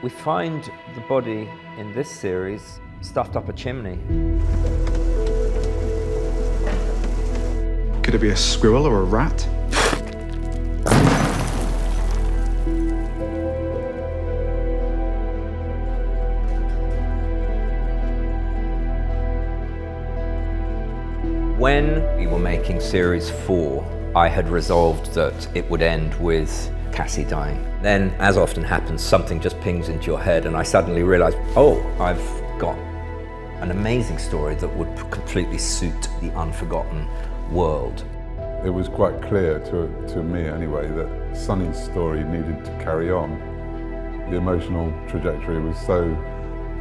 We find the body in this series stuffed up a chimney. Could it be a squirrel or a rat? When we were making series 4, I had resolved that it would end with Cassie dying. Then, as often happens, something just pings into your head and I suddenly realized, oh, I've got an amazing story that would completely suit the Unforgotten world. It was quite clear to me anyway that Sonny's story needed to carry on. The emotional trajectory was so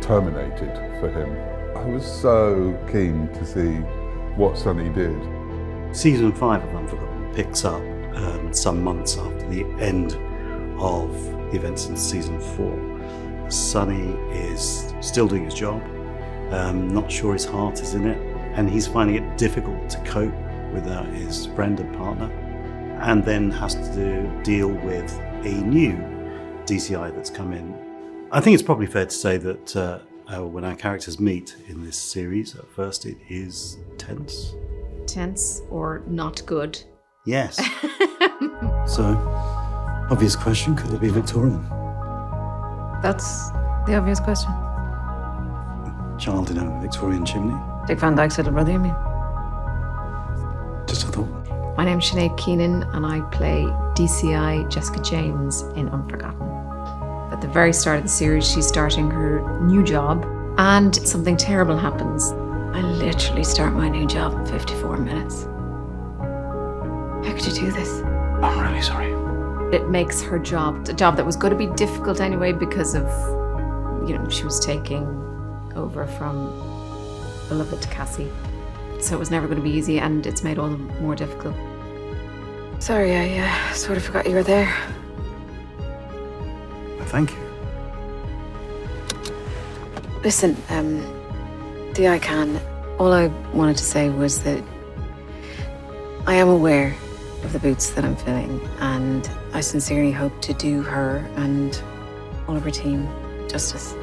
terminated for him. I was so keen to see what Sonny did. Season 5 of Unforgotten picks up some months after the end of the events in season 4. Sonny is still doing his job, not sure his heart is in it, and he's finding it difficult to cope without his friend and partner, and then has to deal with a new DCI that's come in. I think it's probably fair to say that when our characters meet in this series, at first it is tense. Tense or not good? Yes. So, obvious question, could it be Victorian? That's the obvious question. Child in a Victorian chimney? Dick Van Dyke's little brother, you mean? Just a thought. My name's Sinéad Keenan and I play DCI Jessica James in Unforgotten. At the very start of the series, she's starting her new job and something terrible happens. I literally start my new job in 54 minutes. How could you do this? I'm really sorry. It makes her job, a job that was going to be difficult anyway because of, she was taking over from beloved Cassie. So it was never going to be easy and it's made all the more difficult. Sorry, I sort of forgot you were there. Thank you. Listen, DCI Can, all I wanted to say was that I am aware of the boots that I'm filling, and I sincerely hope to do her and all of her team justice.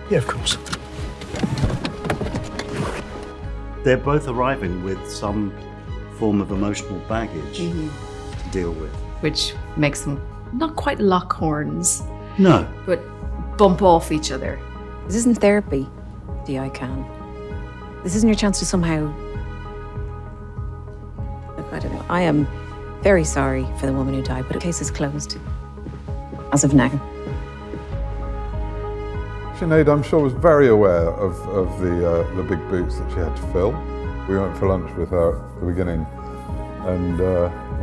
Yeah, of course. They're both arriving with some form of emotional baggage to deal with. Which makes them not quite lock horns. No. But bump off each other. This isn't therapy, DCI Can. This isn't your chance to somehow... Look, I don't know. I am very sorry for the woman who died, but the case is closed. As of now. Sinead, I'm sure, was very aware of the big boots that she had to fill. We went for lunch with her at the beginning, and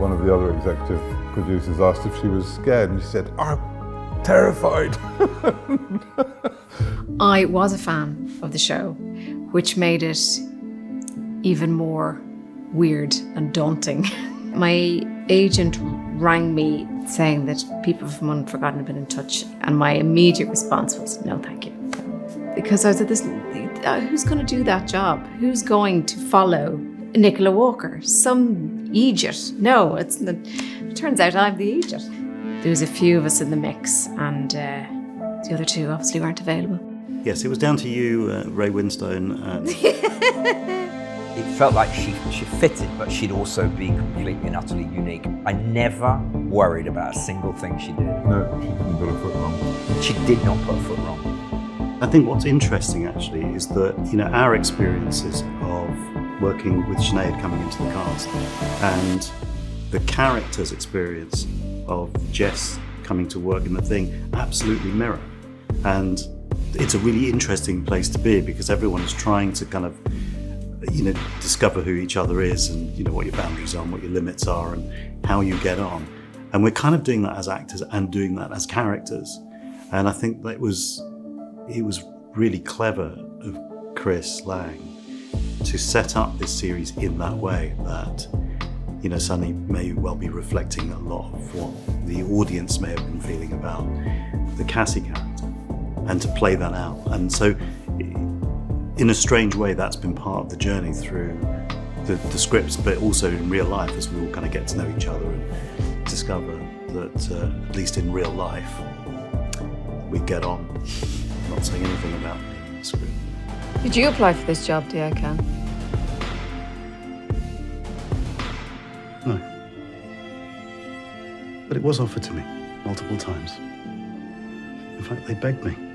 one of the other executive producers asked if she was scared, and she said, I'm terrified. I was a fan of the show, which made it even more weird and daunting. My agent rang me saying that people from Unforgotten had been in touch, and my immediate response was, no, thank you. Because I was at this, who's going to do that job? Who's going to follow Nicola Walker? Some idiot. No, it turns out I'm the idiot. There was a few of us in the mix, and the other two obviously weren't available. Yes, it was down to you, Ray Winstone. It felt like she fitted, but she'd also be completely and utterly unique. I never worried about a single thing she did. No, she didn't put a foot wrong. She did not put a foot wrong. I think what's interesting actually is that, our experiences of working with Sinead coming into the cast and the character's experience of Jess coming to work in the thing absolutely mirror. And it's a really interesting place to be because everyone is trying to kind of, discover who each other is and, what your boundaries are and what your limits are and how you get on. And we're kind of doing that as actors and doing that as characters. And I think that it was really clever of Chris Lang to set up this series in that way that, Sonny may well be reflecting a lot of what the audience may have been feeling about the Cassie character and to play that out. And so in a strange way, that's been part of the journey through the scripts, but also in real life as we all kind of get to know each other and discover that, at least in real life, we get on. Not saying anything about the script. Did you apply for this job, DI Khan? No. But it was offered to me multiple times. In fact, they begged me.